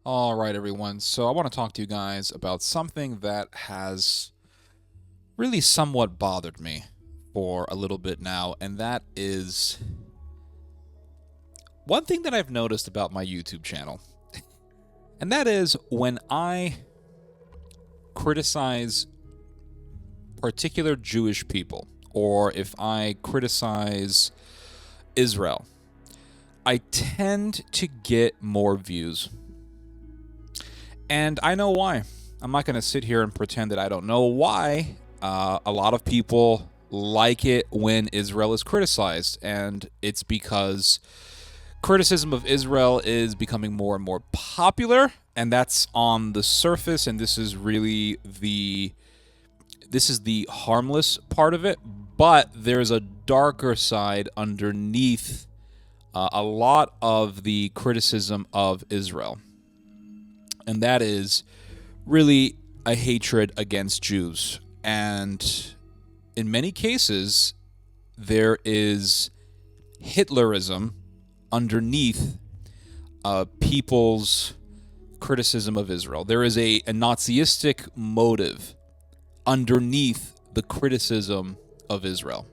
All right, everyone. So I want to talk to you guys about something that has really somewhat bothered me for a little bit now, and that is one thing that I've noticed about my YouTube channel. And that is when I criticize particular Jewish people, or if I criticize Israel, I tend to get more views. And I know why. I'm not going to sit here and pretend that I don't know why. A lot of people like it when Israel is criticized, and it's because criticism of Israel is becoming more and more popular, and that's on the surface, and this is really the harmless part of it, but there's a darker side underneath a lot of the criticism of Israel. And that is really a hatred against Jews. And in many cases, there is Hitlerism underneath people's criticism of Israel. There is a Nazistic motive underneath the criticism of Israel.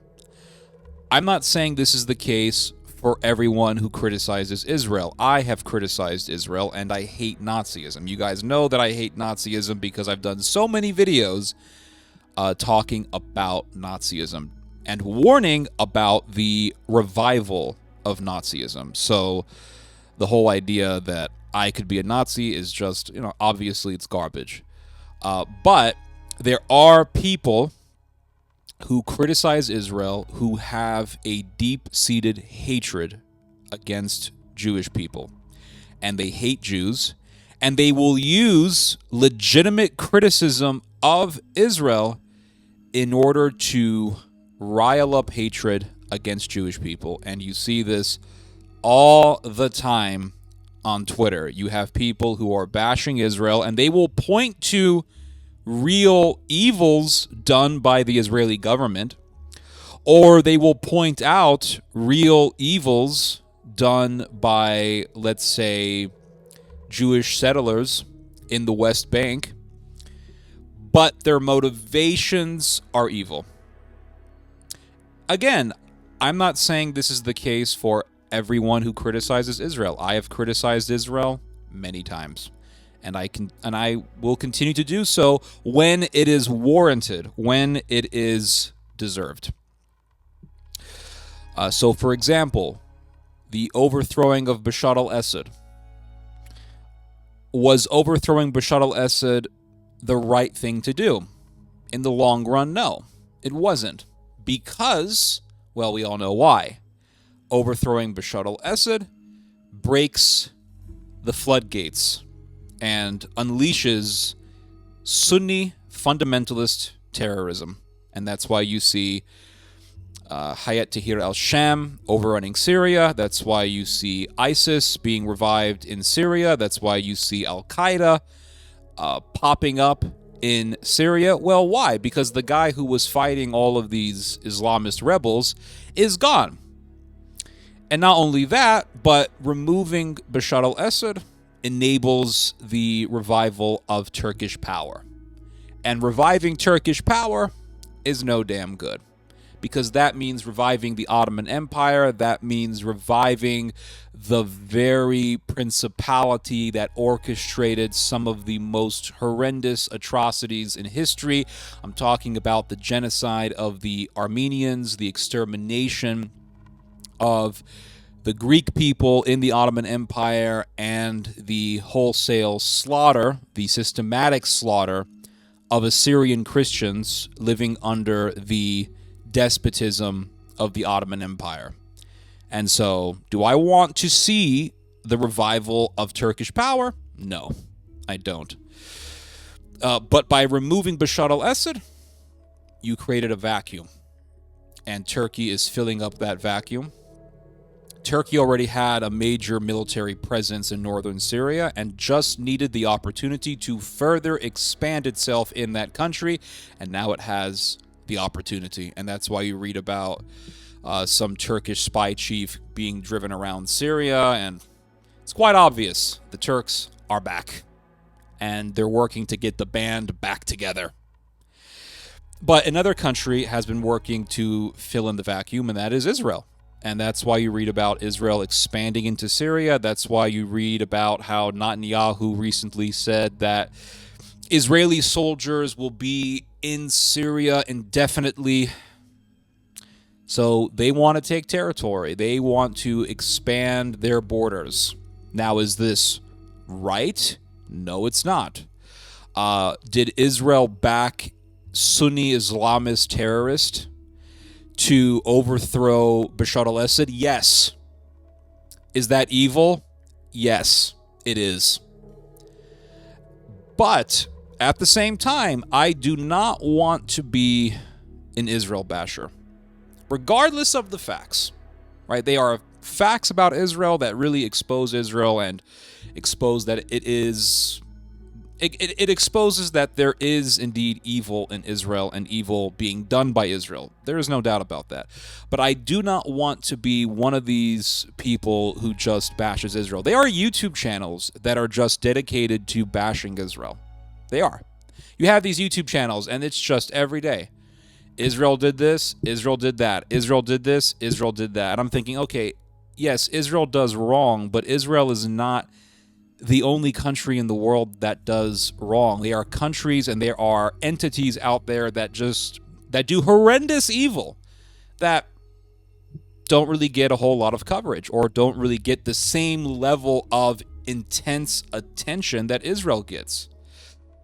I'm not saying this is the case for everyone who criticizes Israel. I have criticized Israel, and I hate Nazism. You guys know that I hate Nazism because I've done so many videos talking about Nazism and warning about the revival of Nazism. So the whole idea that I could be a Nazi is just, obviously it's garbage. But there are people who criticize Israel who have a deep-seated hatred against Jewish people. And they hate Jews, and they will use legitimate criticism of Israel in order to rile up hatred against Jewish people. And you see this all the time on Twitter. You have people who are bashing Israel, and they will point to real evils done by the Israeli government, or they will point out real evils done by, let's say, Jewish settlers in the West Bank, but their motivations are evil. Again, I'm not saying this is the case for everyone who criticizes Israel. I have criticized Israel many times. And I will continue to do so when it is warranted, when it is deserved. So, for example, the overthrowing of Bashar al-Assad. Was overthrowing Bashar al-Assad the right thing to do? In the long run, no, it wasn't. Because, well, we all know why. Overthrowing Bashar al-Assad breaks the floodgates and unleashes Sunni fundamentalist terrorism. And that's why you see Hayat Tahrir al-Sham overrunning Syria. That's why you see ISIS being revived in Syria. That's why you see Al-Qaeda popping up in Syria. Well, why? Because the guy who was fighting all of these Islamist rebels is gone. And not only that, but removing Bashar al-Assad enables the revival of Turkish power. And reviving Turkish power is no damn good. Because that means reviving the Ottoman Empire. That means reviving the very principality that orchestrated some of the most horrendous atrocities in history. I'm talking about the genocide of the Armenians, the extermination of the Greek people in the Ottoman Empire, and the wholesale slaughter, the systematic slaughter of Assyrian Christians living under the despotism of the Ottoman Empire. And so, do I want to see the revival of Turkish power? No, I don't. But by removing Bashar al-Assad, you created a vacuum. And Turkey is filling up that vacuum. Turkey already had a major military presence in northern Syria and just needed the opportunity to further expand itself in that country, and now it has the opportunity. And that's why you read about some Turkish spy chief being driven around Syria, and it's quite obvious the Turks are back, and they're working to get the band back together. But another country has been working to fill in the vacuum, and that is Israel. And that's why you read about Israel expanding into Syria. That's why you read about how Netanyahu recently said that Israeli soldiers will be in Syria indefinitely. So they want to take territory. They want to expand their borders. Now, is this right? No, it's not. Did Israel back Sunni Islamist terrorists to overthrow Bashar al-Assad? Yes. Is that evil? Yes, it is. But at the same time, I do not want to be an Israel basher, regardless of the facts, right? They are facts about Israel that really expose Israel and expose that it exposes that there is indeed evil in Israel and evil being done by Israel. There is no doubt about that. But I do not want to be one of these people who just bashes Israel. There are YouTube channels that are just dedicated to bashing Israel. They are. You have these YouTube channels, and it's just every day. Israel did this, Israel did that, Israel did this, Israel did that. And I'm thinking, okay, yes, Israel does wrong, but Israel is not the only country in the world that does wrong. There are countries and there are entities out there that do horrendous evil that don't really get a whole lot of coverage or don't really get the same level of intense attention that Israel gets.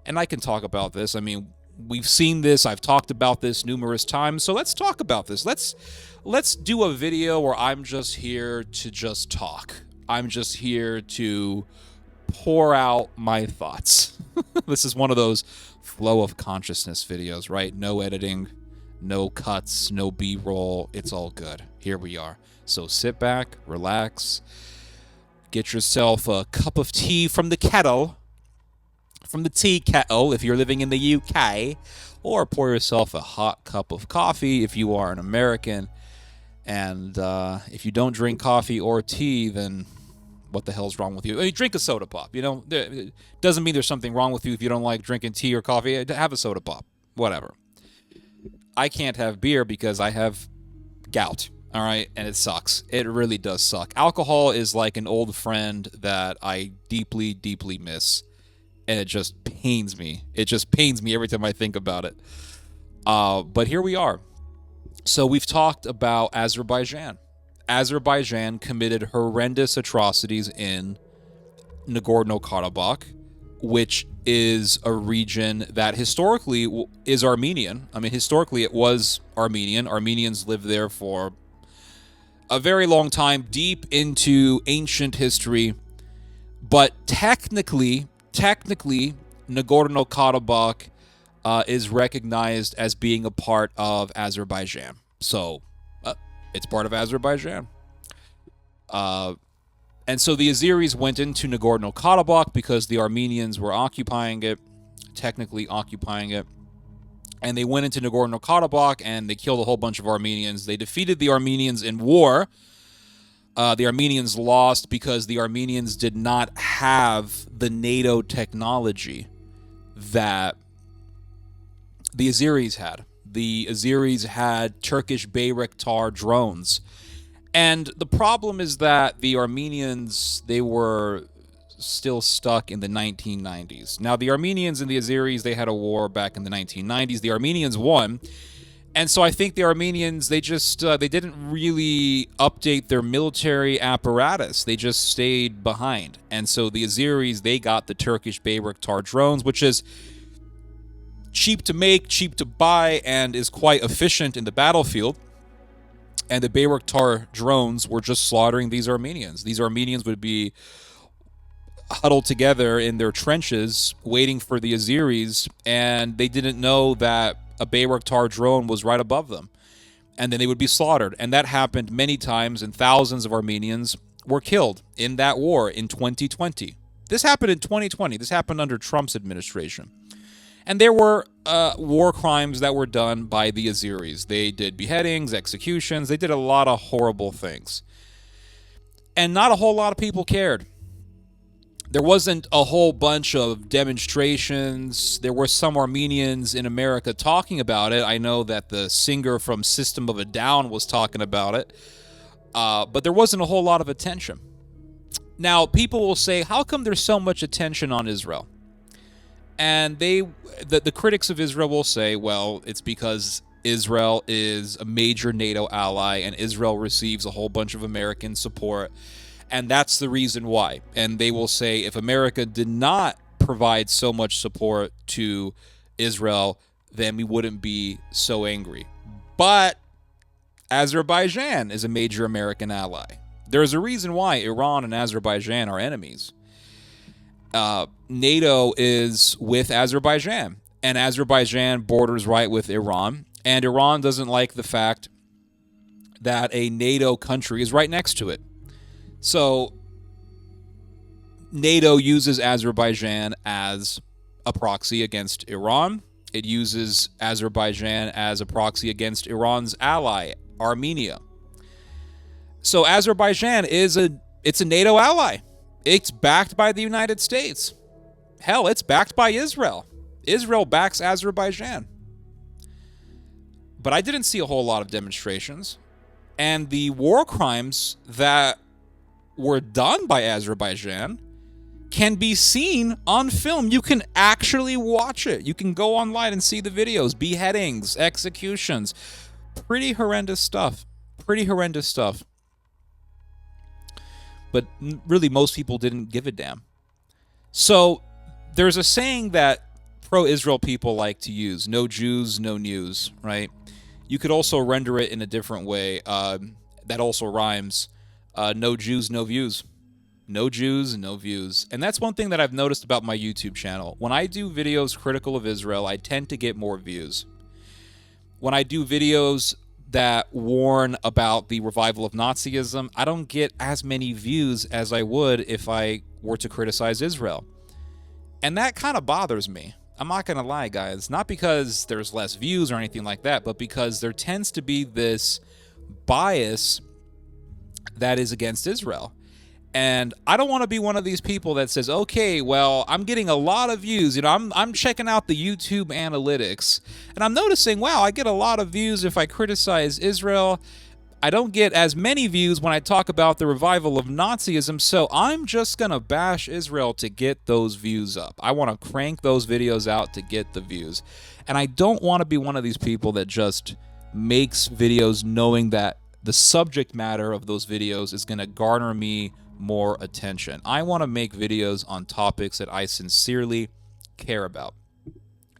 And I can talk about this. I mean, we've seen this. I've talked about this numerous times. So let's talk about this. Let's do a video where I'm just here to just talk. I'm just here to pour out my thoughts. This is one of those flow of consciousness videos, right? No editing, no cuts, no B-roll. It's all good. Here we are. So sit back, relax, get yourself a cup of tea from the kettle, from the tea kettle if you're living in the UK, or pour yourself a hot cup of coffee if you are an American. And if you don't drink coffee or tea, then what the hell's wrong with you? I mean, drink a soda pop. You know, it doesn't mean there's something wrong with you if you don't like drinking tea or coffee. Have a soda pop, whatever. I can't have beer because I have gout, all right? And it sucks. It really does suck. Alcohol is like an old friend that I deeply, deeply miss, and it just pains me. It just pains me every time I think about it. But here we are. So we've talked about Azerbaijan. Azerbaijan committed horrendous atrocities in Nagorno-Karabakh, which is a region that historically is Armenian. I mean, historically it was Armenian. Armenians lived there for a very long time, deep into ancient history. But technically, Nagorno-Karabakh is recognized as being a part of Azerbaijan. So it's part of Azerbaijan. And so the Azeris went into Nagorno-Karabakh because the Armenians were technically occupying it. And they went into Nagorno-Karabakh and they killed a whole bunch of Armenians. They defeated the Armenians in war. The Armenians lost because the Armenians did not have the NATO technology that the Azeris had. The Azeris had Turkish Bayraktar drones. And the problem is that the Armenians, they were still stuck in the 1990s. Now, the Armenians and the Azeris, they had a war back in the 1990s. The Armenians won. And so I think the Armenians, they didn't really update their military apparatus. They just stayed behind. And so the Azeris, they got the Turkish Bayraktar drones, which is cheap to make, cheap to buy, and is quite efficient in the battlefield. And the Bayraktar drones were just slaughtering these Armenians. These Armenians would be huddled together in their trenches waiting for the Azeris, and they didn't know that a Bayraktar drone was right above them. And then they would be slaughtered. And that happened many times, and thousands of Armenians were killed in that war in 2020. This happened in 2020. This happened under Trump's administration. And there were war crimes that were done by the Azeris. They did beheadings, executions. They did a lot of horrible things. And not a whole lot of people cared. There wasn't a whole bunch of demonstrations. There were some Armenians in America talking about it. I know that the singer from System of a Down was talking about it, but there wasn't a whole lot of attention. Now, people will say, how come there's so much attention on Israel? And the critics of Israel will say, well, it's because Israel is a major NATO ally and Israel receives a whole bunch of American support. And that's the reason why. And they will say if America did not provide so much support to Israel, then we wouldn't be so angry. But Azerbaijan is a major American ally. There's a reason why Iran and Azerbaijan are enemies. NATO is with Azerbaijan, and Azerbaijan borders right with Iran. And Iran doesn't like the fact that a NATO country is right next to it. So NATO uses Azerbaijan as a proxy against Iran. It uses Azerbaijan as a proxy against Iran's ally, Armenia. So Azerbaijan it's a NATO ally. It's backed by the United States. Hell, it's backed by Israel. Israel backs Azerbaijan. But I didn't see a whole lot of demonstrations. And the war crimes that were done by Azerbaijan can be seen on film. You can actually watch it. You can go online and see the videos. Beheadings, executions. Pretty horrendous stuff. Pretty horrendous stuff. But really, most people didn't give a damn. So there's a saying that pro-Israel people like to use: no Jews, no news, right? You could also render it in a different way that also rhymes. No Jews, no views. No Jews, no views. And that's one thing that I've noticed about my YouTube channel. When I do videos critical of Israel, I tend to get more views. When I do videos that warn about the revival of Nazism, I don't get as many views as I would if I were to criticize Israel. And that kind of bothers me. I'm not going to lie, guys. Not because there's less views or anything like that, but because there tends to be this bias that is against Israel. And I don't want to be one of these people that says, okay, well, I'm getting a lot of views. You know, I'm checking out the YouTube analytics, and I'm noticing, wow, I get a lot of views if I criticize Israel. I don't get as many views when I talk about the revival of Nazism, so I'm just going to bash Israel to get those views up. I want to crank those videos out to get the views. And I don't want to be one of these people that just makes videos knowing that the subject matter of those videos is going to garner me more attention. I want to make videos on topics that I sincerely care about.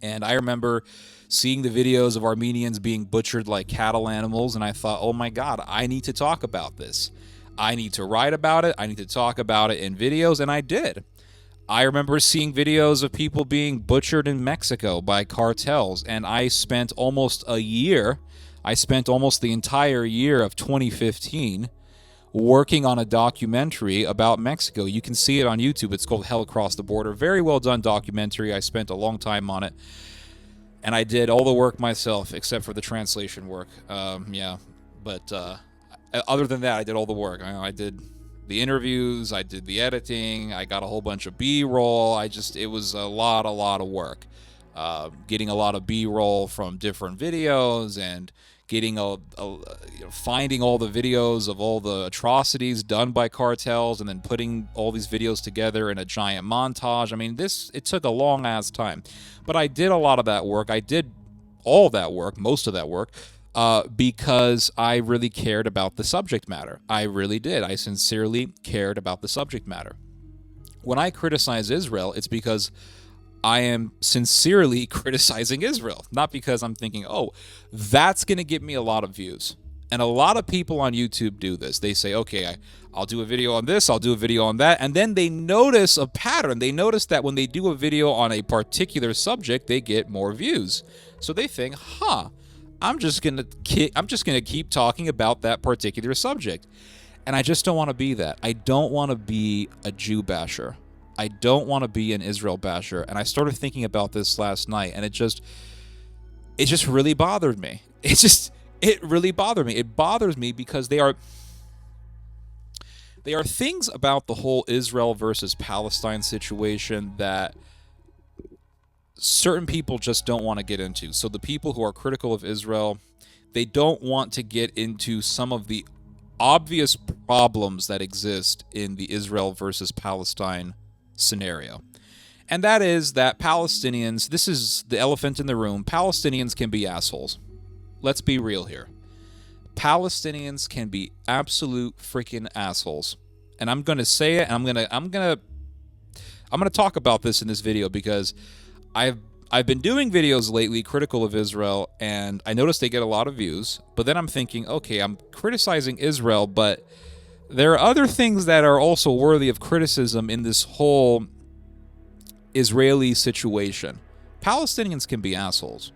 And I remember seeing the videos of Armenians being butchered like cattle animals, and I thought, oh my God, I need to talk about this. I need to write about it. I need to talk about it in videos, and I did. I remember seeing videos of people being butchered in Mexico by cartels, and I spent almost the entire year of 2015 working on a documentary about Mexico. You can see it on YouTube. It's called Hell Across the Border. Very well done documentary. I spent a long time on it. And I did all the work myself, except for the translation work. But other than that, I did all the work. I did the interviews. I did the editing. I got a whole bunch of B-roll. It was a lot of work. Getting a lot of B-roll from different videos and getting finding all the videos of all the atrocities done by cartels and then putting all these videos together in a giant montage. I mean, it took a long ass time, but I did a lot of that work. I did all that work, most of that work, because I really cared about the subject matter. I really did. I sincerely cared about the subject matter. When I criticize Israel, it's because I am sincerely criticizing Israel, not because I'm thinking, oh, that's going to get me a lot of views. And a lot of people on YouTube do this. They say, okay, I'll do a video on this, I'll do a video on that, and then they notice a pattern. They notice that when they do a video on a particular subject, they get more views. So they think, I'm just going to keep talking about that particular subject. And I just don't want to be that. I don't want to be a Jew basher. I don't want to be an Israel basher. And I started thinking about this last night, and it just really bothered me. It really bothered me. It bothers me because they There are things about the whole Israel versus Palestine situation that certain people just don't want to get into. So the people who are critical of Israel, they don't want to get into some of the obvious problems that exist in the Israel versus Palestine scenario. And that is that Palestinians, this is the elephant in the room, Palestinians can be assholes. Let's be real here. Palestinians can be absolute freaking assholes. And I'm going to say it, and I'm going to talk about this in this video because I've been doing videos lately critical of Israel, and I noticed they get a lot of views, but then I'm thinking, okay, I'm criticizing Israel, but there are other things that are also worthy of criticism in this whole Israeli situation. Palestinians can be assholes.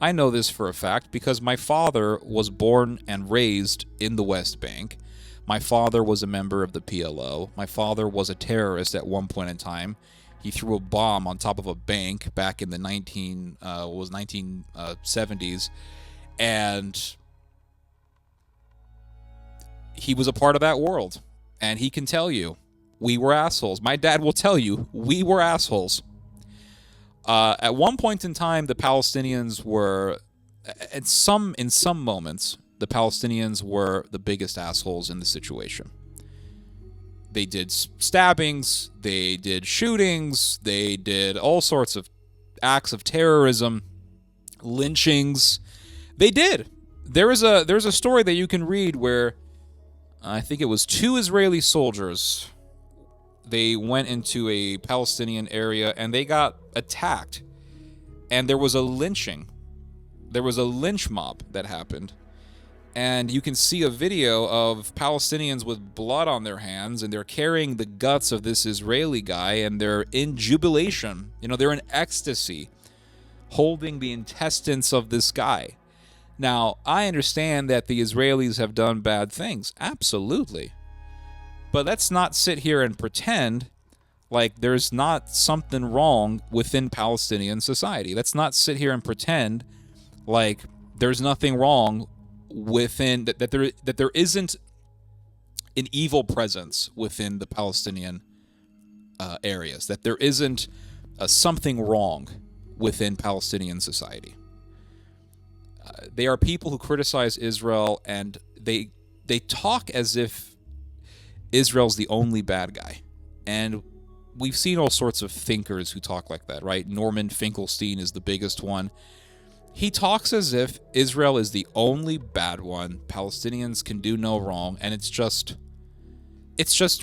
I know this for a fact because my father was born and raised in the West Bank. My father was a member of the PLO. My father was a terrorist at one point in time. He threw a bomb on top of a bank back in the 1970s, and he was a part of that world. And he can tell you, we were assholes. My dad will tell you, we were assholes. At one point in time, the Palestinians were, in some moments, the Palestinians were the biggest assholes in the situation. They did stabbings, they did shootings, they did all sorts of acts of terrorism, lynchings. They did. There's a story that you can read where I think it was 2 Israeli soldiers. They went into a Palestinian area and they got attacked. And there was a lynching. There was a lynch mob that happened. And you can see a video of Palestinians with blood on their hands, and they're carrying the guts of this Israeli guy, and they're in jubilation. You know, they're in ecstasy, holding the intestines of this guy. Now, I understand that the Israelis have done bad things. Absolutely. But let's not sit here and pretend like there's not something wrong within Palestinian society. Let's not sit here and pretend like there's nothing wrong within that there isn't an evil presence within the Palestinian areas, that there isn't something wrong within Palestinian society. They are people who criticize Israel, and they talk as if Israel's the only bad guy. And we've seen all sorts of thinkers who talk like that, right? Norman Finkelstein is the biggest one. He talks as if Israel is the only bad one. Palestinians can do no wrong, and it's just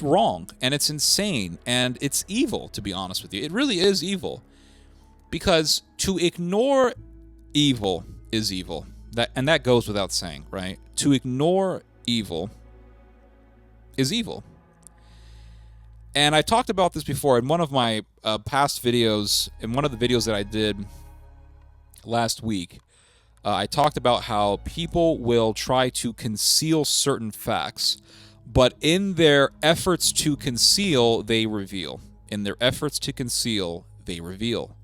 wrong, and it's insane, and it's evil, to be honest with you. It really is evil. Because to ignore evil is evil. That goes without saying, right? To ignore evil is evil. And I talked about this before in one of my past videos, in one of the videos that I did last week. I talked about how people will try to conceal certain facts, but in their efforts to conceal, they reveal. In their efforts to conceal, they reveal.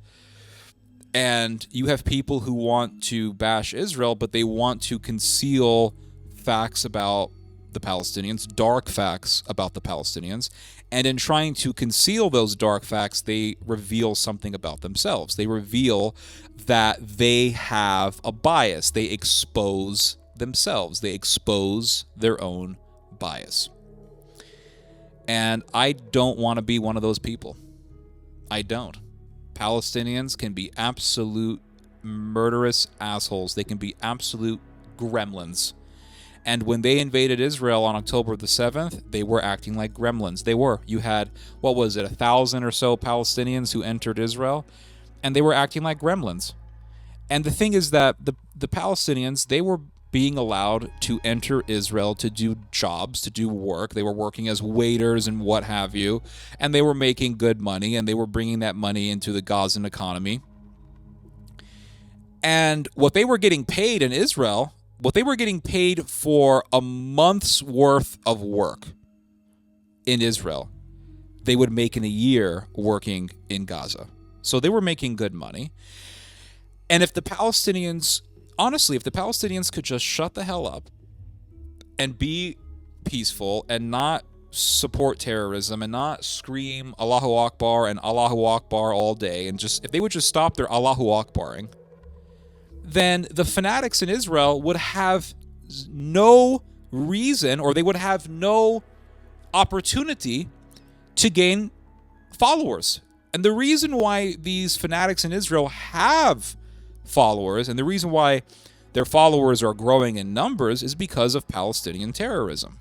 And you have people who want to bash Israel, but they want to conceal facts about the Palestinians, dark facts about the Palestinians. And in trying to conceal those dark facts, they reveal something about themselves. They reveal that they have a bias. They expose themselves. They expose their own bias. And I don't want to be one of those people. I don't. Palestinians can be absolute murderous assholes. They can be absolute gremlins. And when they invaded Israel on October the 7th, they were acting like gremlins. They were. You had, 1,000 or so Palestinians who entered Israel, and they were acting like gremlins. And the thing is that the Palestinians, they were being allowed to enter Israel to do jobs, to do work. They were working as waiters and what have you, and they were making good money, and they were bringing that money into the Gazan economy. And what they were getting paid in Israel, what they were getting paid for a month's worth of work in Israel, they would make in a year working in Gaza. So they were making good money. And if the Palestinians, honestly, if the Palestinians could just shut the hell up and be peaceful and not support terrorism and not scream Allahu Akbar and Allahu Akbar all day, and just if they would just stop their Allahu Akbaring, then the fanatics in Israel would have no reason, or they would have no opportunity to gain followers. And the reason why these fanatics in Israel have followers, and the reason why their followers are growing in numbers, is because of Palestinian terrorism.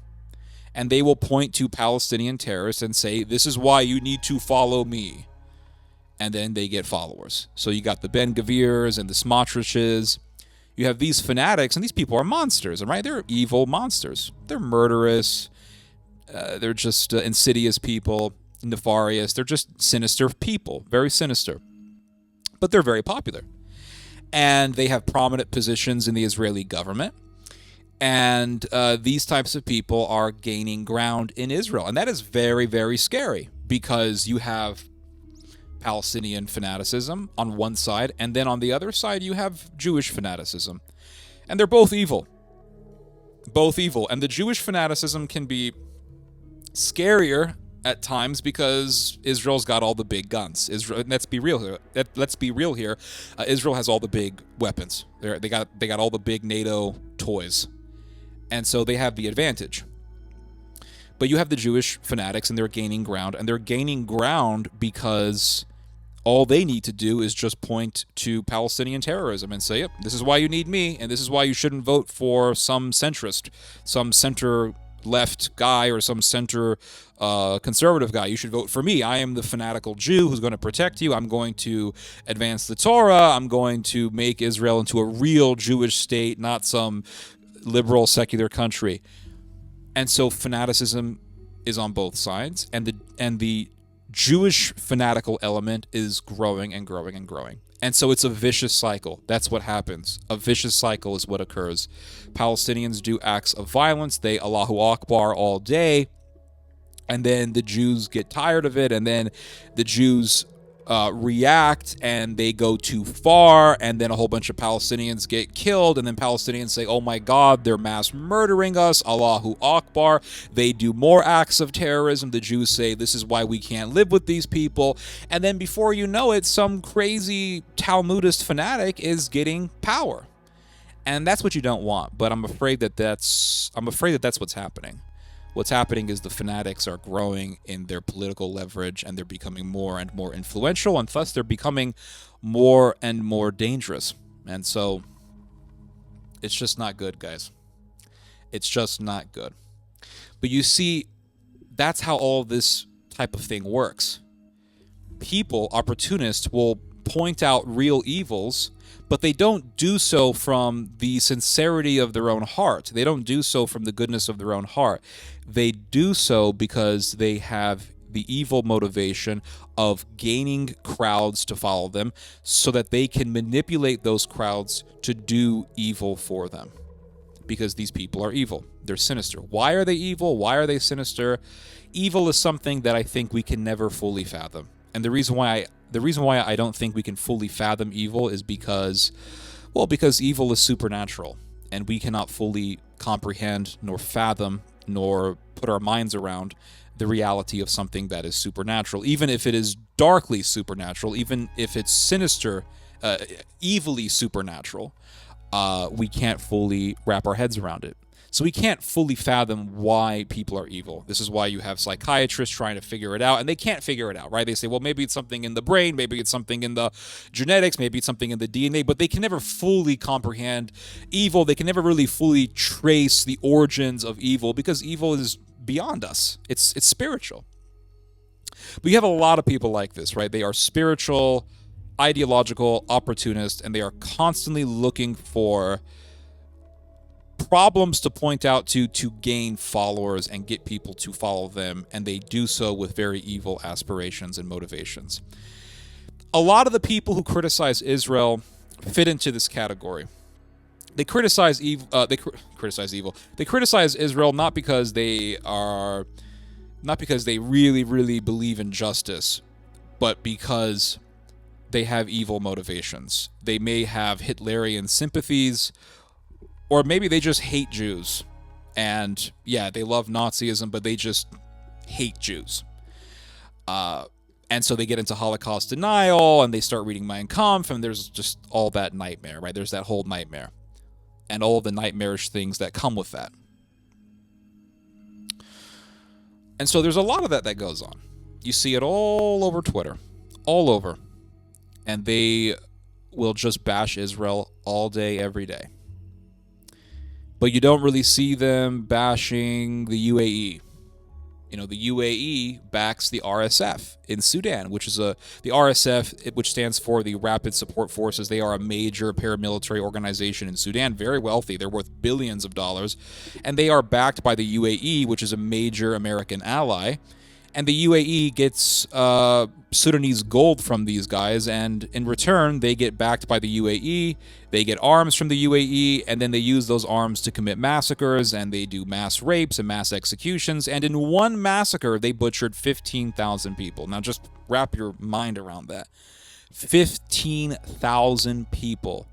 And they will point to Palestinian terrorists and say, this is why you need to follow me. And then they get followers. So you got the Ben Gavirs and the Smotriches. You have these fanatics, and these people are monsters, right? They're evil monsters. They're murderous. They're just insidious people, nefarious. They're just sinister people, very sinister. But they're very popular. And they have prominent positions in the Israeli government. And these types of people are gaining ground in Israel. And that is very, very scary, because you have Palestinian fanaticism on one side, and then on the other side you have Jewish fanaticism. And they're both evil. Both evil. And the Jewish fanaticism can be scarier at times because Israel's got all the big guns. Israel, let's be real here. Israel has all the big weapons. They got all the big NATO toys. And so they have the advantage. But you have the Jewish fanatics, and they're gaining ground. And they're gaining ground because all they need to do is just point to Palestinian terrorism and say, yep, this is why you need me, and this is why you shouldn't vote for some centrist, some center-left guy, or some center conservative guy. You should vote for me. I am the fanatical Jew who's going to protect you. I'm going to advance the Torah. I'm going to make Israel into a real Jewish state, not some liberal secular country. And so fanaticism is on both sides, and the Jewish fanatical element is growing and growing and growing. And so it's a vicious cycle. That's what happens. A vicious cycle is what occurs. Palestinians do acts of violence. They Allahu Akbar all day. And then the Jews get tired of it. And then the Jews react, and they go too far, and then a whole bunch of Palestinians get killed, and then Palestinians say, oh my God, they're mass murdering us, Allahu Akbar. They do more acts of terrorism. The Jews say, this is why we can't live with these people. And then before you know it, some crazy Talmudist fanatic is getting power. And that's what you don't want. But I'm afraid that that's what's happening. What's happening is the fanatics are growing in their political leverage, and they're becoming more and more influential, and thus they're becoming more and more dangerous. And so it's just not good, guys. It's just not good. But you see, that's how all this type of thing works. People, opportunists, will point out real evils, but they don't do so from the sincerity of their own heart. They don't do so from the goodness of their own heart. They do so because they have the evil motivation of gaining crowds to follow them so that they can manipulate those crowds to do evil for them. Because these people are evil. They're sinister. Why are they evil? Why are they sinister? Evil is something that I think we can never fully fathom. And the reason why I don't think we can fully fathom evil is because evil is supernatural, and we cannot fully comprehend nor fathom nor put our minds around the reality of something that is supernatural, even if it is darkly supernatural, even if it's sinister, evilly supernatural. We can't fully wrap our heads around it. So we can't fully fathom why people are evil. This is why you have psychiatrists trying to figure it out, and they can't figure it out, right? They say, well, maybe it's something in the brain, maybe it's something in the genetics, maybe it's something in the DNA, but they can never fully comprehend evil. They can never really fully trace the origins of evil, because evil is beyond us. It's spiritual. But you have a lot of people like this, right? They are spiritual, ideological, opportunist, and they are constantly looking for problems to point out to gain followers and get people to follow them, and they do so with very evil aspirations and motivations. A lot of the people who criticize Israel fit into this category. They criticize evil. They criticize Israel not because they really, really believe in justice, but because they have evil motivations. They may have Hitlerian sympathies, or maybe they just hate Jews. And yeah, they love Nazism, but they just hate Jews. And so they get into Holocaust denial, and they start reading Mein Kampf, and there's just all that nightmare, right? There's that whole nightmare and all the nightmarish things that come with that. And so there's a lot of that goes on. You see it all over Twitter, all over. And they will just bash Israel all day, every day. But you don't really see them bashing the UAE. You know, the UAE backs the RSF in Sudan, which is the RSF, which stands for the Rapid Support Forces. They are a major paramilitary organization in Sudan, very wealthy. They're worth billions of dollars. And they are backed by the UAE, which is a major American ally. And the UAE gets Sudanese gold from these guys, and in return, they get backed by the UAE, they get arms from the UAE, and then they use those arms to commit massacres, and they do mass rapes and mass executions, and in one massacre, they butchered 15,000 people. Now, just wrap your mind around that. 15,000 people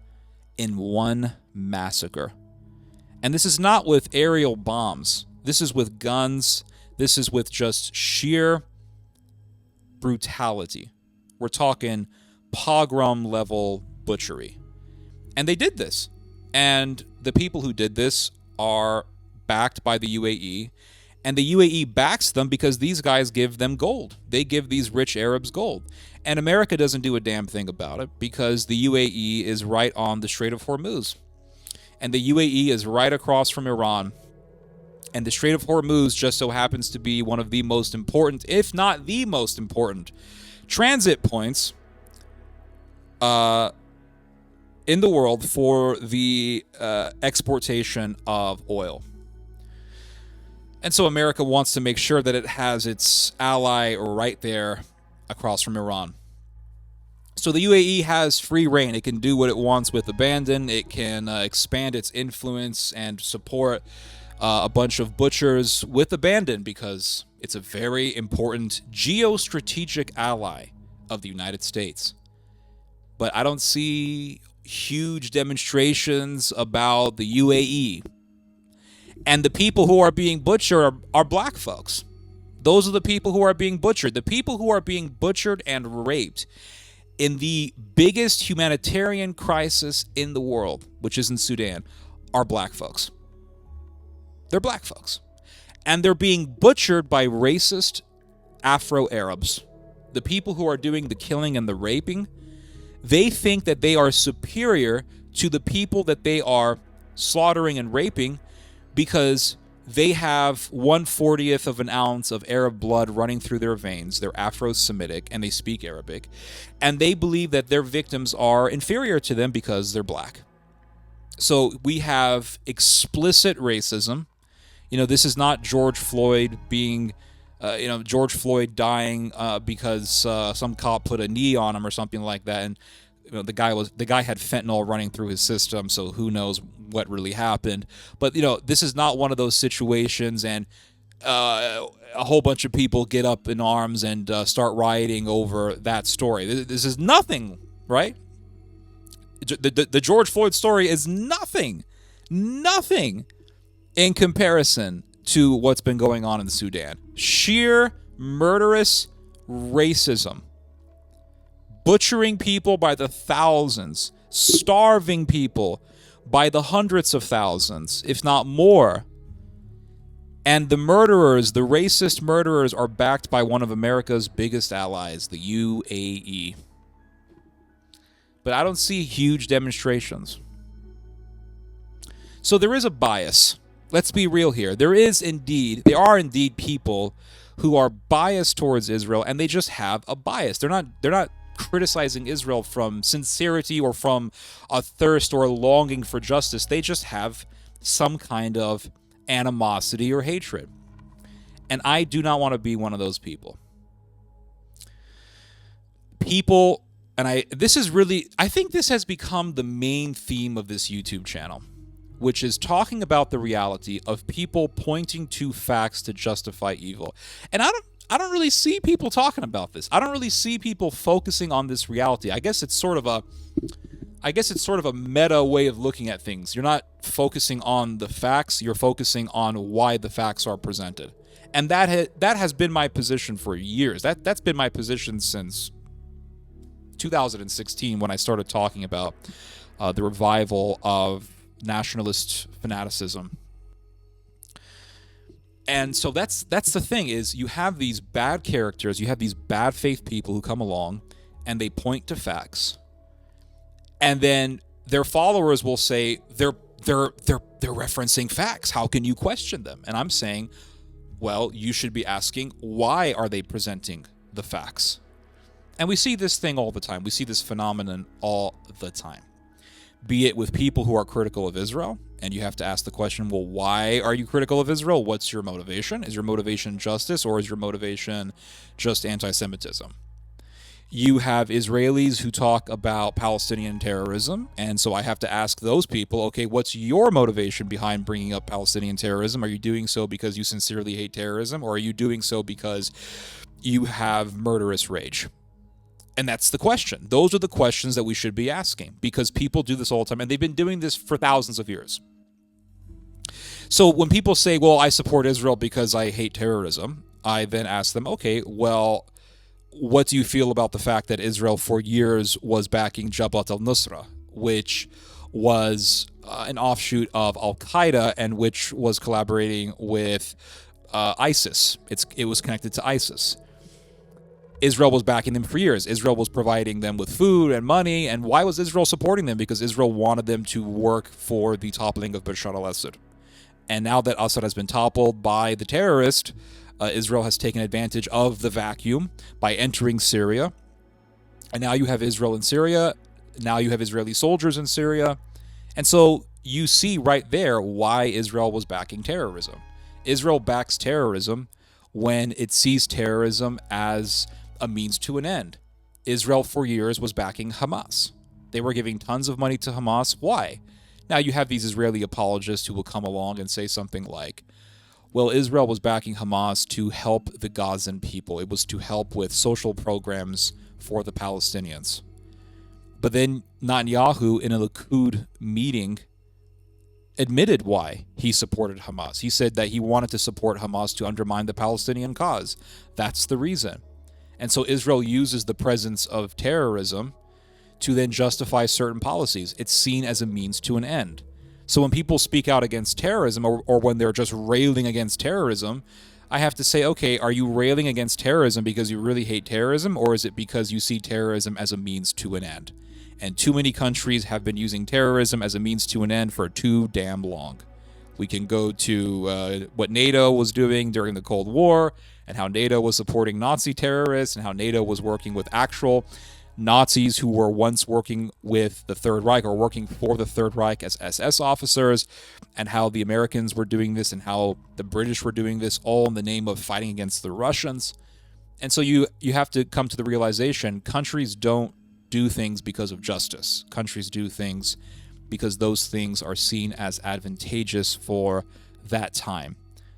in one massacre. And this is not with aerial bombs. This is with guns. This is with just sheer brutality. We're talking pogrom-level butchery. And they did this. And the people who did this are backed by the UAE. And the UAE backs them because these guys give them gold. They give these rich Arabs gold. And America doesn't do a damn thing about it because the UAE is right on the Strait of Hormuz. And the UAE is right across from Iran. And the Strait of Hormuz just so happens to be one of the most important, if not the most important, transit points in the world for the exportation of oil. And so America wants to make sure that it has its ally right there across from Iran. So the UAE has free reign. It can do what it wants with abandon. It can expand its influence and support a bunch of butchers with abandon because it's a very important geostrategic ally of the United States. But I don't see huge demonstrations about the UAE. And the people who are being butchered are black folks. Those are the people who are being butchered. The people who are being butchered and raped in the biggest humanitarian crisis in the world, which is in Sudan, are black folks. They're black folks. And they're being butchered by racist Afro-Arabs. The people who are doing the killing and the raping, they think that they are superior to the people that they are slaughtering and raping because they have 1/40th of an ounce of Arab blood running through their veins. They're Afro-Semitic and they speak Arabic. And they believe that their victims are inferior to them because they're black. So we have explicit racism. You know, this is not George Floyd being, George Floyd dying because some cop put a knee on him or something like that. And the guy had fentanyl running through his system, so who knows what really happened. But, this is not one of those situations and a whole bunch of people get up in arms and start rioting over that story. This is nothing, right? The George Floyd story is nothing in comparison to what's been going on in Sudan. Sheer murderous racism. Butchering people by the thousands. Starving people by the hundreds of thousands, if not more. And the murderers, the racist murderers, are backed by one of America's biggest allies, the UAE. But I don't see huge demonstrations. So there is a bias. Let's be real here. There are indeed people who are biased towards Israel, and they just have a bias. They're not criticizing Israel from sincerity or from a thirst or a longing for justice. They just have some kind of animosity or hatred. And I do not want to be one of those people. I think this has become the main theme of this YouTube channel, which is talking about the reality of people pointing to facts to justify evil. And I don't really see people talking about this. I don't really see people focusing on this reality. I guess it's sort of a meta way of looking at things. You're not focusing on the facts, you're focusing on why the facts are presented. And that has been my position for years. That's been my position since 2016, when I started talking about the revival of nationalist fanaticism. And so that's the thing, is you have these bad characters, you have these bad faith people who come along and they point to facts, and then their followers will say they're referencing facts. How can you question them? And I'm saying, well, you should be asking, why are they presenting the facts? And we see this thing all the time. We see this phenomenon all the time. Be it with people who are critical of Israel, and you have to ask the question, well, why are you critical of Israel? What's your motivation? Is your motivation justice, or is your motivation just anti-Semitism? You have Israelis who talk about Palestinian terrorism, and so I have to ask those people, okay, what's your motivation behind bringing up Palestinian terrorism? Are you doing so because you sincerely hate terrorism, or are you doing so because you have murderous rage? And that's the question. Those are the questions that we should be asking, because people do this all the time, and they've been doing this for thousands of years. So when people say, well, I support Israel because I hate terrorism, I then ask them, okay, well, what do you feel about the fact that Israel for years was backing Jabhat al-Nusra, which was an offshoot of Al-Qaeda and which was collaborating with ISIS? It was connected to ISIS. Israel was backing them for years. Israel was providing them with food and money. And why was Israel supporting them? Because Israel wanted them to work for the toppling of Bashar al-Assad. And now that Assad has been toppled by the terrorist, Israel has taken advantage of the vacuum by entering Syria. And now you have Israel in Syria. Now you have Israeli soldiers in Syria. And so you see right there why Israel was backing terrorism. Israel backs terrorism when it sees terrorism as a means to an end. Israel for years was backing Hamas. They were giving tons of money to Hamas. Why? Now you have these Israeli apologists who will come along and say something like, well, Israel was backing Hamas to help the Gazan people. It was to help with social programs for the Palestinians. But then Netanyahu, in a Likud meeting, admitted why he supported Hamas. He said that he wanted to support Hamas to undermine the Palestinian cause. That's the reason. And so Israel uses the presence of terrorism to then justify certain policies. It's seen as a means to an end. So when people speak out against terrorism, or when they're just railing against terrorism, I have to say, okay, are you railing against terrorism because you really hate terrorism, or is it because you see terrorism as a means to an end? And too many countries have been using terrorism as a means to an end for too damn long. We can go to what NATO was doing during the Cold War, and how NATO was supporting Nazi terrorists, and how NATO was working with actual Nazis who were once working with the Third Reich, or working for the Third Reich as SS officers, and how the Americans were doing this, and how the British were doing this, all in the name of fighting against the Russians. And so you have to come to the realization, countries don't do things because of justice. Countries do things because those things are seen as advantageous for that time.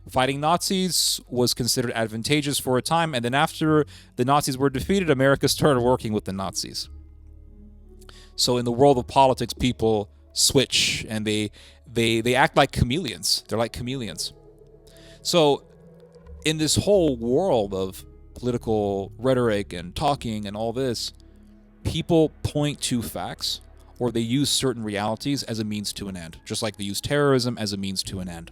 Fighting Nazis was considered advantageous for a time, and then after the Nazis were defeated, America started working with the Nazis. So in the world of politics, people switch, and they act like chameleons. They're like chameleons. So in this whole world of political rhetoric and talking and all this, people point to facts, or they use certain realities as a means to an end, just like they use terrorism as a means to an end.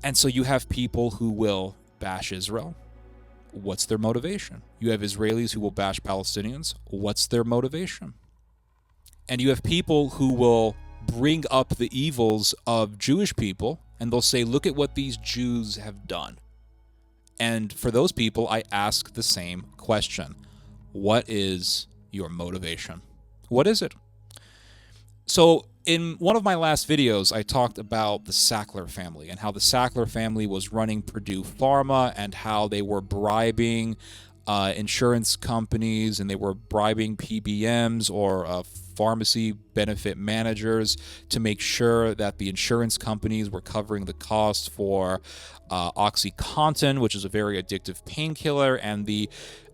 And so you have people who will bash Israel. What's their motivation? You have Israelis who will bash Palestinians. What's their motivation? And you have people who will bring up the evils of Jewish people, and they'll say, look at what these Jews have done. And for those people, I ask the same question. What is your motivation? What is it? So in one of my last videos, I talked about the Sackler family and how the Sackler family was running Purdue Pharma, and how they were bribing insurance companies, and they were bribing PBMs, or pharmacy benefit managers, to make sure that the insurance companies were covering the cost for OxyContin, which is a very addictive painkiller. And the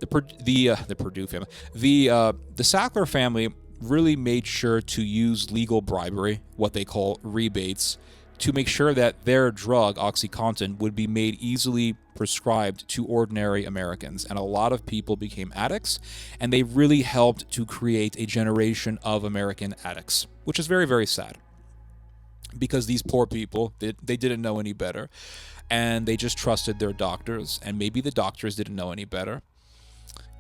Purdue family, the Sackler family really made sure to use legal bribery, what they call rebates, to make sure that their drug, OxyContin, would be made easily prescribed to ordinary Americans. And a lot of people became addicts, and they really helped to create a generation of American addicts, which is very, very sad. Because these poor people, they didn't know any better, and they just trusted their doctors, and maybe the doctors didn't know any better.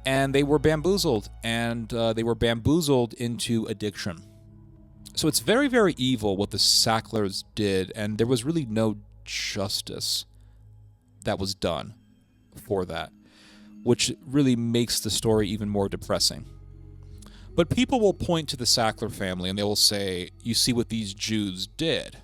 And they were bamboozled, and they were bamboozled into addiction. So it's very, very evil what the Sacklers did, and there was really no justice that was done for that, which really makes the story even more depressing. But people will point to the Sackler family, and they will say, you see what these Jews did.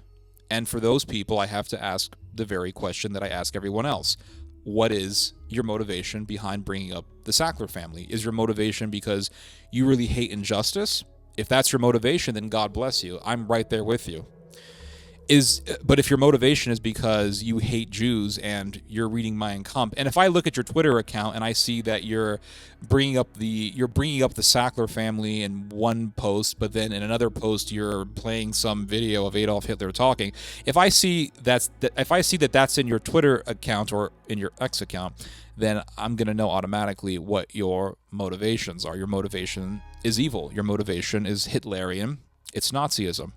And for those people, I have to ask the very question that I ask everyone else. What is your motivation behind bringing up the Sackler family? Is your motivation because you really hate injustice? If that's your motivation, then God bless you. I'm right there with you. But if your motivation is because you hate Jews and you're reading Mein Kampf, and if I look at your Twitter account and I see that you're bringing up the Sackler family in one post, but then in another post you're playing some video of Adolf Hitler talking, if I see that that's in your Twitter account or in your X account, then I'm going to know automatically what your motivations are. Your motivation is evil. Your motivation is Hitlerian. It's Nazism.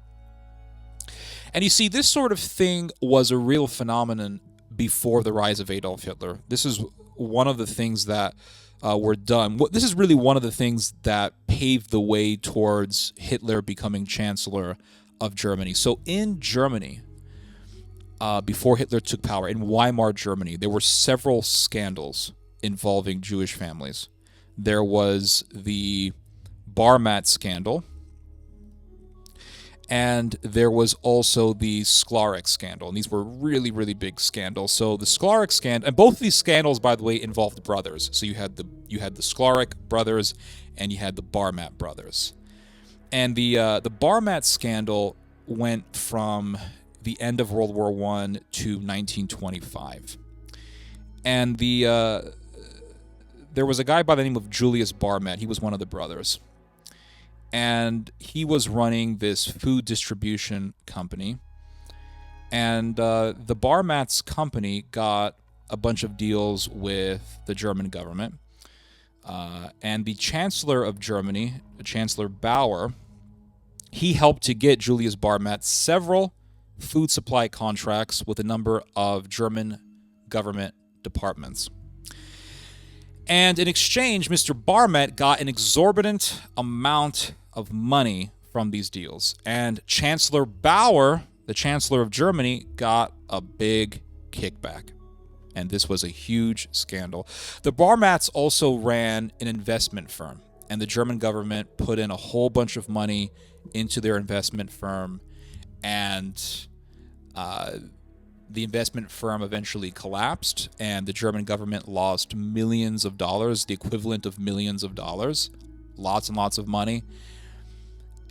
And you see, this sort of thing was a real phenomenon before the rise of Adolf Hitler. This is one of the things that were done. This is really one of the things that paved the way towards Hitler becoming Chancellor of Germany. So in Germany, before Hitler took power, in Weimar Germany, there were several scandals involving Jewish families. There was the bar mat scandal, and there was also the Sklarek scandal, and these were really, really big scandals. So the Sklarek scandal, and both of these scandals, by the way, involved brothers. So you had the Sklarek brothers, and you had the Barmat brothers. And the Barmat scandal went from the end of World War I to 1925, and there was a guy by the name of Julius Barmat. He was one of the brothers. And he was running this food distribution company. And the Barmat's company got a bunch of deals with the German government. And the Chancellor of Germany, Chancellor Bauer, he helped to get Julius Barmat several food supply contracts with a number of German government departments. And in exchange, Mr. Barmat got an exorbitant amount of money from these deals. And Chancellor Bauer, the Chancellor of Germany, got a big kickback. And this was a huge scandal. The Barmats also ran an investment firm, and the German government put in a whole bunch of money into their investment firm, and the investment firm eventually collapsed, and the German government lost millions of dollars, the equivalent of millions of dollars, lots and lots of money.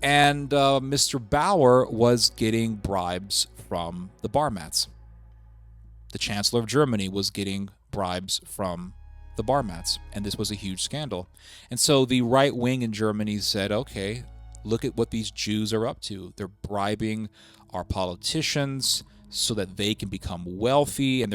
And Mr. Bauer was getting bribes from the Barmats. The Chancellor of Germany was getting bribes from the Barmats, and this was a huge scandal. And so the right wing in Germany said, okay, look at what these Jews are up to. They're bribing our politicians so that they can become wealthy, and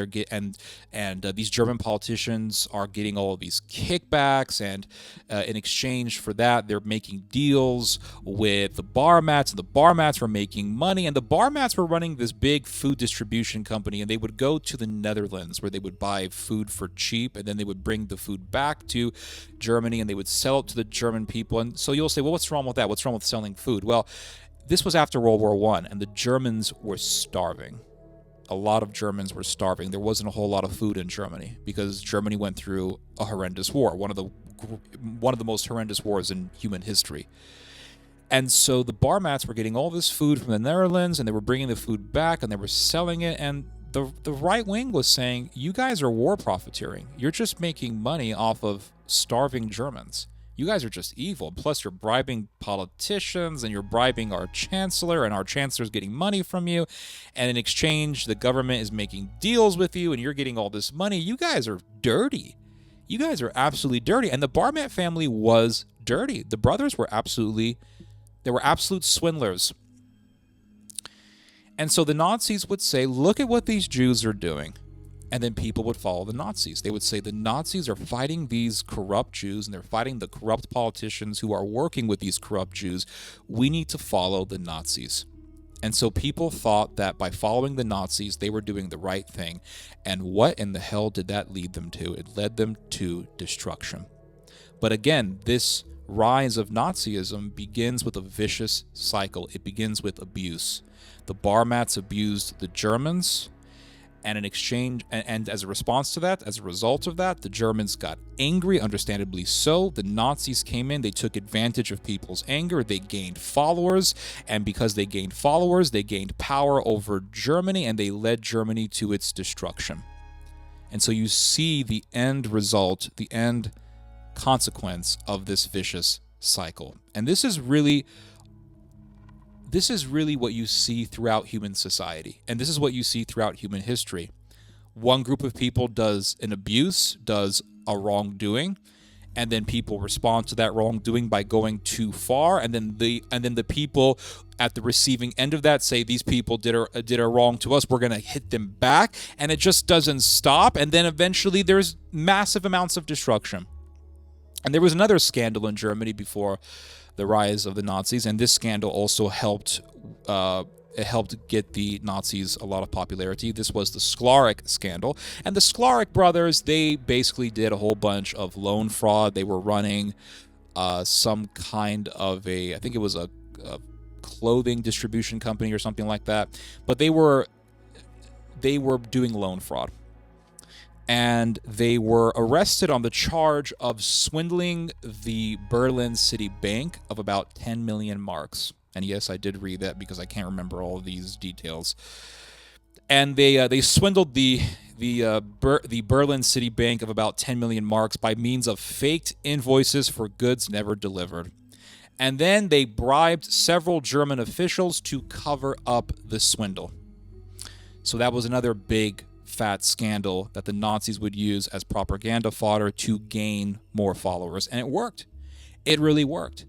these German politicians are getting all of these kickbacks, and in exchange for that, they're making deals with the Barmats, and the Barmats were making money, and the Barmats were running this big food distribution company, and they would go to the Netherlands where they would buy food for cheap, and then they would bring the food back to Germany, and they would sell it to the German people. And so you'll say, well, what's wrong with that? What's wrong with selling food? Well, this was after World War I, and the Germans were starving. A lot of Germans were starving. There wasn't a whole lot of food in Germany because Germany went through a horrendous war, one of the most horrendous wars in human history. And so the Barmats were getting all this food from the Netherlands, and they were bringing the food back, and they were selling it. And the right wing was saying, you guys are war profiteering. You're just making money off of starving Germans. You guys are just evil. Plus, you're bribing politicians, and you're bribing our chancellor, and our chancellor's getting money from you. And in exchange, the government is making deals with you, and you're getting all this money. You guys are dirty. You guys are absolutely dirty. And the Barmat family was dirty. The brothers were absolute swindlers. And so the Nazis would say, look at what these Jews are doing. And then people would follow the Nazis. They would say the Nazis are fighting these corrupt Jews, and they're fighting the corrupt politicians who are working with these corrupt Jews. We need to follow the Nazis. And so people thought that by following the Nazis, they were doing the right thing. And what in the hell did that lead them to? It led them to destruction. But again, this rise of Nazism begins with a vicious cycle. It begins with abuse. The Barmats abused the Germans, and in exchange, and as a response to that, as a result of that, the Germans got angry, understandably so. The Nazis came in, they took advantage of people's anger, they gained followers, and because they gained followers, they gained power over Germany, and they led Germany to its destruction. And so you see the end result, the end consequence of this vicious cycle. And this is really what you see throughout human society. And this is what you see throughout human history. One group of people does an abuse, does a wrongdoing, and then people respond to that wrongdoing by going too far, and then the people at the receiving end of that say these people did a wrong to us, we're going to hit them back, and it just doesn't stop, and then eventually there's massive amounts of destruction. And there was another scandal in Germany before the rise of the Nazis, and this scandal also helped get the Nazis a lot of popularity. This was the Sklarek scandal, and the Sklarek brothers, they basically did a whole bunch of loan fraud. They were running some kind of I think it was a clothing distribution company or something like that, but they were doing loan fraud. And they were arrested on the charge of swindling the Berlin City Bank of about 10 million marks. And yes, I did read that because I can't remember all of these details. And they swindled the Berlin City Bank of about 10 million marks by means of faked invoices for goods never delivered. And then they bribed several German officials to cover up the swindle. So that was another big fat scandal that the Nazis would use as propaganda fodder to gain more followers. And it worked. It really worked.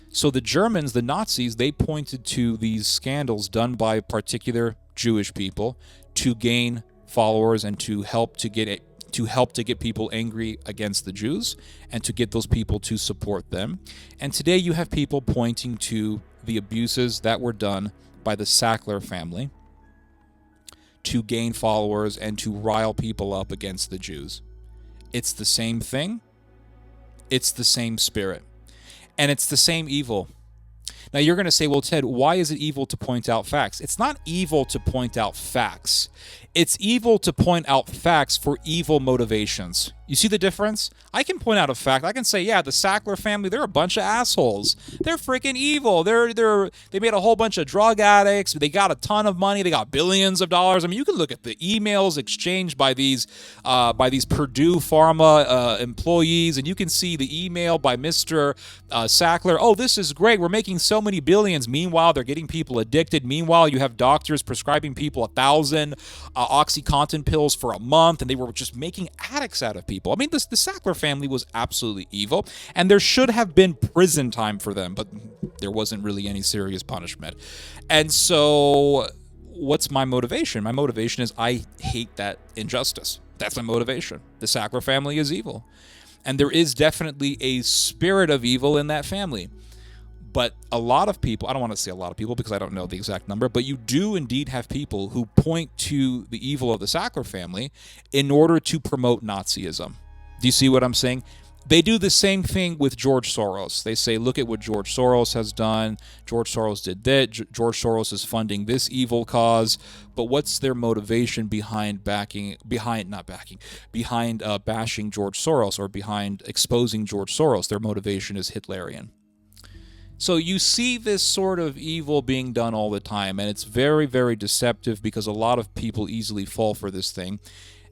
So the Germans, the Nazis, they pointed to these scandals done by particular Jewish people to gain followers and to help to get people angry against the Jews and to get those people to support them. And today you have people pointing to the abuses that were done by the Sackler family to gain followers and to rile people up against the Jews. It's the same thing. It's the same spirit. And it's the same evil. Now you're going to say, well, Ted, why is it evil to point out facts? It's not evil to point out facts. It's evil to point out facts for evil motivations. You see the difference? I can point out a fact. I can say, yeah, the Sackler family, they're a bunch of assholes. They're freaking evil. They made a whole bunch of drug addicts. They got a ton of money. They got billions of dollars. I mean, you can look at the emails exchanged by these Purdue Pharma employees, and you can see the email by Mr. Sackler. Oh, this is great. We're making so many billions. Meanwhile, they're getting people addicted. Meanwhile, you have doctors prescribing people 1,000 OxyContin pills for a month, and they were just making addicts out of people. I mean, the Sackler family was absolutely evil, and there should have been prison time for them, but there wasn't really any serious punishment. And so what's my motivation? My motivation is I hate that injustice. That's my motivation. The Sackler family is evil. And there is definitely a spirit of evil in that family. But a lot of people, I don't want to say a lot of people because I don't know the exact number, but you do indeed have people who point to the evil of the Sackler family in order to promote Nazism. Do you see what I'm saying? They do the same thing with George Soros. They say, look at what George Soros has done. George Soros did that. George Soros is funding this evil cause. But what's their motivation behind bashing George Soros or behind exposing George Soros? Their motivation is Hitlerian. So you see this sort of evil being done all the time, and it's very, very deceptive because a lot of people easily fall for this thing.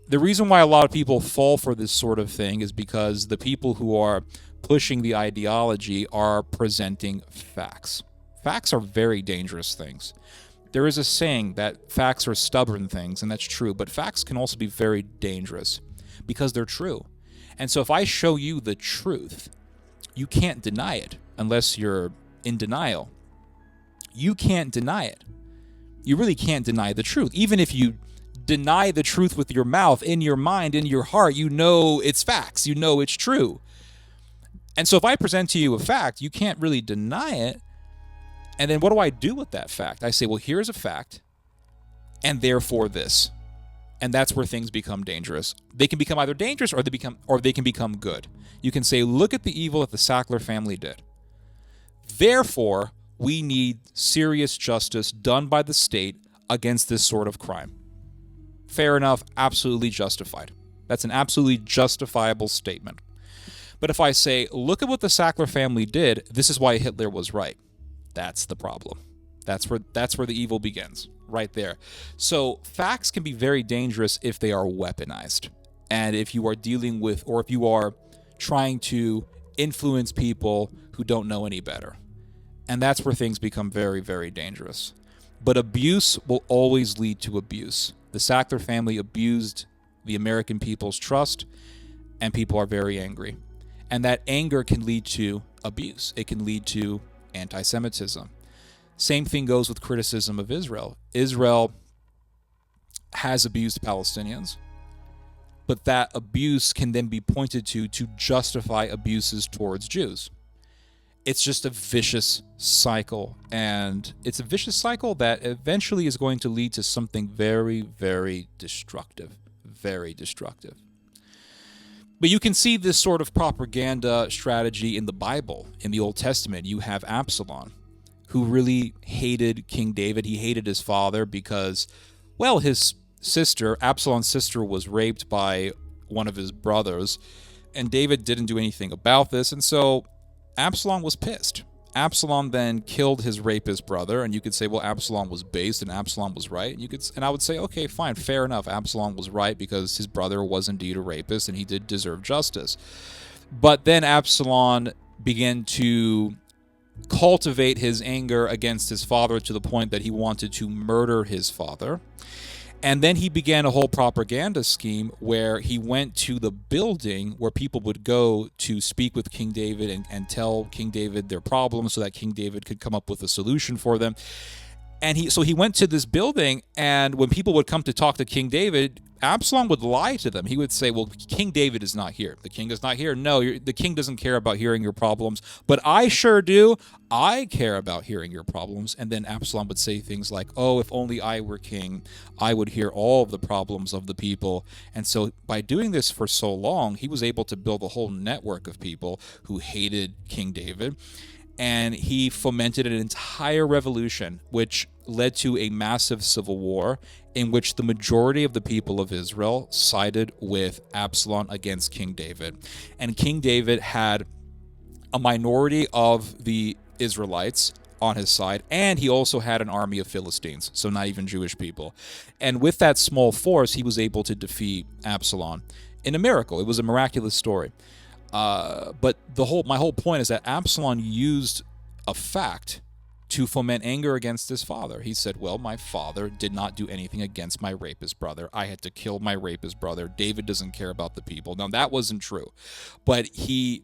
The reason why a lot of people fall for this sort of thing is because the people who are pushing the ideology are presenting facts. Facts are very dangerous things. There is a saying that facts are stubborn things, and that's true, but facts can also be very dangerous because they're true. And so if I show you the truth, you can't deny it unless you're in denial. You can't deny it. You really can't deny the truth. Even if you deny the truth with your mouth, in your mind, in your heart, you know it's facts. You know it's true. And so if I present to you a fact, you can't really deny it. And then what do I do with that fact? I say, well, here's a fact, and therefore this. And that's where things become dangerous. They can become either dangerous or they can become good. You can say, look at the evil that the Sackler family did. Therefore, we need serious justice done by the state against this sort of crime. Fair enough, absolutely justified. That's an absolutely justifiable statement. But if I say, look at what the Sackler family did, this is why Hitler was right. That's the problem. That's where the evil begins, right there. So facts can be very dangerous if they are weaponized. And if you are dealing with, or if you are trying to influence people who don't know any better. And that's where things become very, very dangerous. But abuse will always lead to abuse. The Sackler family abused the American people's trust, and people are very angry. And that anger can lead to abuse. It can lead to anti-Semitism. Same thing goes with criticism of Israel. Israel has abused Palestinians, but that abuse can then be pointed to justify abuses towards Jews. It's just a vicious cycle, and it's a vicious cycle that eventually is going to lead to something very, very destructive. Very destructive. But you can see this sort of propaganda strategy in the Bible. In the Old Testament, you have Absalom, who really hated King David. He hated his father because, well, his sister, Absalom's sister, was raped by one of his brothers, and David didn't do anything about this, and so Absalom was pissed. Absalom then killed his rapist brother, and you could say, well, Absalom was based and Absalom was right. And I would say, okay, fine, fair enough. Absalom was right because his brother was indeed a rapist and he did deserve justice. But then Absalom began to cultivate his anger against his father to the point that he wanted to murder his father. And then he began a whole propaganda scheme where he went to the building where people would go to speak with King David and tell King David their problems so that King David could come up with a solution for them. And he went to this building, and when people would come to talk to King David, Absalom would lie to them. He would say, well, King David is not here. The king is not here. No, the king doesn't care about hearing your problems, but I sure do. I care about hearing your problems. And then Absalom would say things like, oh, if only I were king, I would hear all of the problems of the people. And so by doing this for so long, he was able to build a whole network of people who hated King David. And he fomented an entire revolution, which led to a massive civil war in which the majority of the people of Israel sided with Absalom against King David. And King David had a minority of the Israelites on his side, and he also had an army of Philistines, so not even Jewish people. And with that small force, he was able to defeat Absalom in a miracle. It was a miraculous story. But my whole point is that Absalom used a fact to foment anger against his father. He said, well, my father did not do anything against my rapist brother. I had to kill my rapist brother. David doesn't care about the people. Now, that wasn't true. But he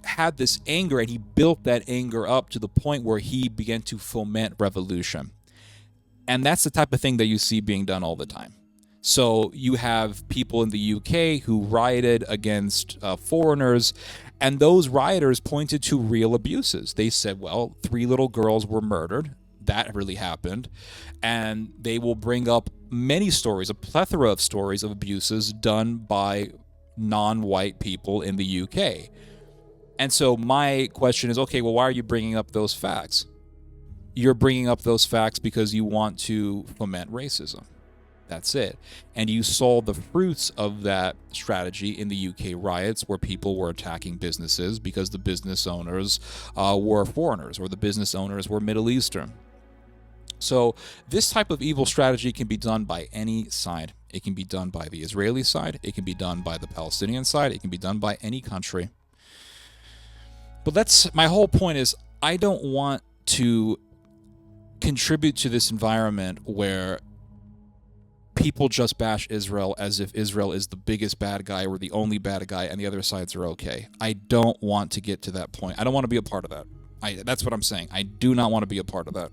had this anger, and he built that anger up to the point where he began to foment revolution. And that's the type of thing that you see being done all the time. So you have people in the UK who rioted against foreigners, and those rioters pointed to real abuses. They said, well, 3 little girls were murdered. That really happened. And they will bring up many stories, a plethora of stories of abuses done by non-white people in the UK. And so my question is, okay, well, why are you bringing up those facts? You're bringing up those facts because you want to foment racism. That's it. And you saw the fruits of that strategy in the UK riots, where people were attacking businesses because the business owners were foreigners, or the business owners were Middle Eastern. So this type of evil strategy can be done by any side. It can be done by the Israeli side. It can be done by the Palestinian side. It can be done by any country. But my whole point is, I don't want to contribute to this environment where people just bash Israel as if Israel is the biggest bad guy or the only bad guy and the other sides are okay. I don't want to get to that point. I don't want to be a part of that. That's what I'm saying. I do not want to be a part of that.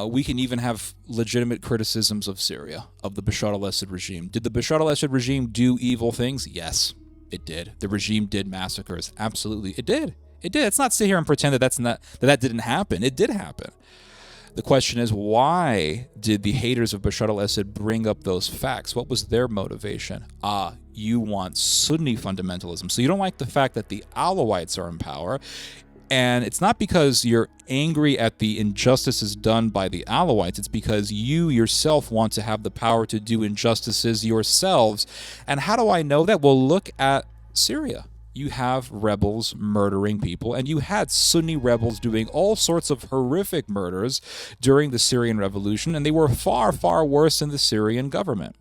We can even have legitimate criticisms of Syria, of the Bashar al-Assad regime. Did the Bashar al-Assad regime do evil things? Yes, it did. The regime did massacres. Absolutely, it did. It did. Let's not sit here and pretend that didn't happen. It did happen. The question is, why did the haters of Bashar al-Assad bring up those facts? What was their motivation? You want Sunni fundamentalism. So you don't like the fact that the Alawites are in power. And it's not because you're angry at the injustices done by the Alawites. It's because you yourself want to have the power to do injustices yourselves. And how do I know that? Well, look at Syria. You have rebels murdering people, and you had Sunni rebels doing all sorts of horrific murders during the Syrian revolution, and they were far, far worse than the Syrian government,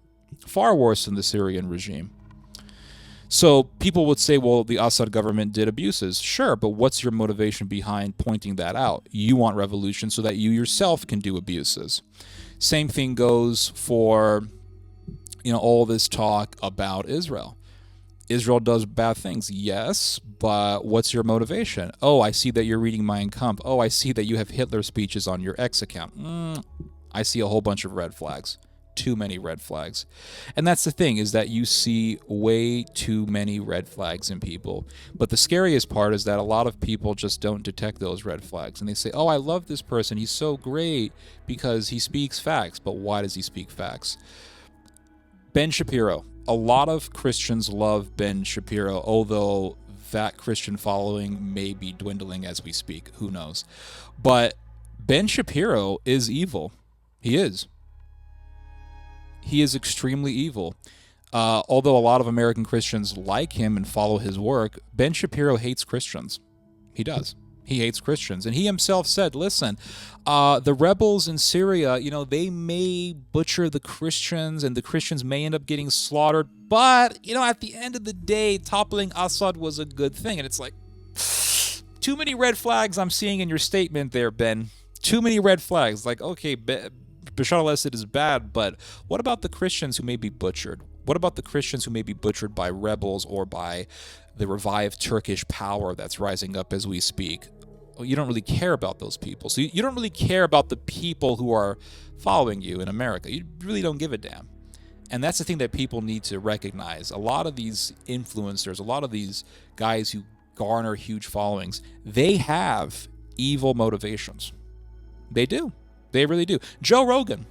far worse than the Syrian regime. So people would say, well, the Assad government did abuses. Sure, but what's your motivation behind pointing that out? You want revolution so that you yourself can do abuses. Same thing goes for, all this talk about Israel. Israel does bad things, yes, but what's your motivation? Oh, I see that you're reading Mein Kampf. Oh, I see that you have Hitler speeches on your X account. I see a whole bunch of red flags. Too many red flags. And that's the thing, is that you see way too many red flags in people. But the scariest part is that a lot of people just don't detect those red flags. And they say, oh, I love this person. He's so great because he speaks facts. But why does he speak facts? Ben Shapiro. A lot of Christians love Ben Shapiro, although that Christian following may be dwindling as we speak. Who knows? But Ben Shapiro is evil. He is. He is extremely evil. Although a lot of American Christians like him and follow his work, Ben Shapiro hates Christians. He does. He hates Christians. And he himself said, listen, the rebels in Syria, they may butcher the Christians and the Christians may end up getting slaughtered. But, at the end of the day, toppling Assad was a good thing. And it's like, too many red flags I'm seeing in your statement there, Ben. Too many red flags. Like, okay, Bashar al-Assad is bad, but what about the Christians who may be butchered? What about the Christians who may be butchered by rebels or by the revived Turkish power that's rising up as we speak? Well, you don't really care about those people. So you don't really care about the people who are following you in America. You really don't give a damn. And that's the thing that people need to recognize. A lot of these influencers, a lot of these guys who garner huge followings, they have evil motivations. They do. They really do. Joe Rogan,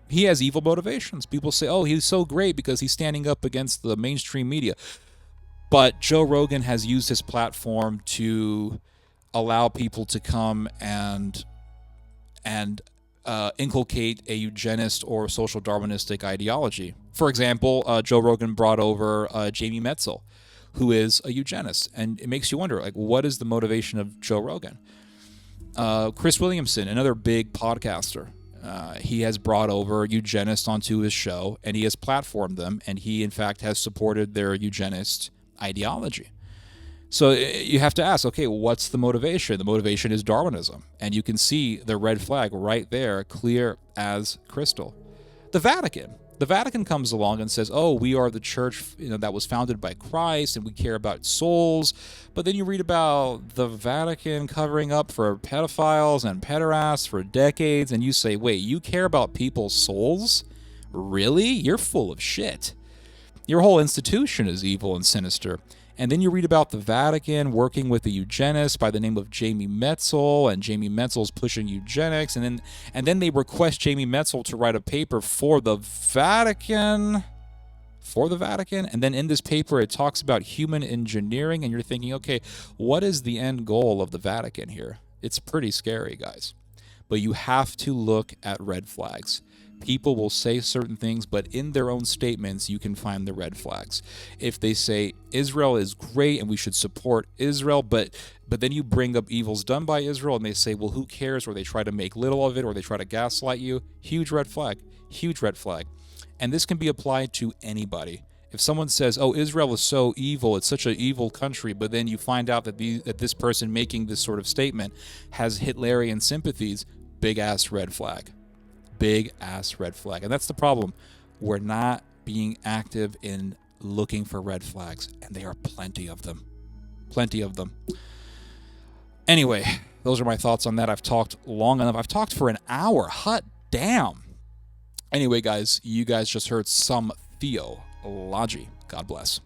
he has evil motivations. People say, oh, he's so great because he's standing up against the mainstream media. But Joe Rogan has used his platform to allow people to come and inculcate a eugenist or social Darwinistic ideology. For example, Joe Rogan brought over Jamie Metzel, who is a eugenist. And it makes you wonder, what is the motivation of Joe Rogan? Chris Williamson, another big podcaster, he has brought over eugenists onto his show, and he has platformed them, and he, in fact, has supported their eugenist ideology. So you have to ask, okay, what's the motivation? The motivation is Darwinism, and you can see the red flag right there, clear as crystal. The Vatican comes along and says, oh, we are the church that was founded by Christ and we care about souls. But then you read about the Vatican covering up for pedophiles and pederasts for decades, and you say, wait, you care about people's souls? Really? You're full of shit. Your whole institution is evil and sinister. And then you read about the Vatican working with a eugenist by the name of Jamie Metzel, and Jamie Metzel's pushing eugenics, and then they request Jamie Metzel to write a paper for the Vatican. And then in this paper it talks about human engineering, and you're thinking, okay, what is the end goal of the Vatican here? It's pretty scary, guys. But you have to look at red flags. People will say certain things, but in their own statements, you can find the red flags. If they say Israel is great and we should support Israel, but then you bring up evils done by Israel and they say, well, who cares? Or they try to make little of it, or they try to gaslight you. Huge red flag. Huge red flag. And this can be applied to anybody. If someone says, oh, Israel is so evil, it's such an evil country, but then you find out that this person making this sort of statement has Hitlerian sympathies, big-ass red flag. Big-ass red flag. And that's the problem. We're not being active in looking for red flags, and there are plenty of them. Plenty of them. Anyway, those are my thoughts on that. I've talked long enough. I've talked for an hour. Hot damn. Anyway, guys, you guys just heard some theology. God bless.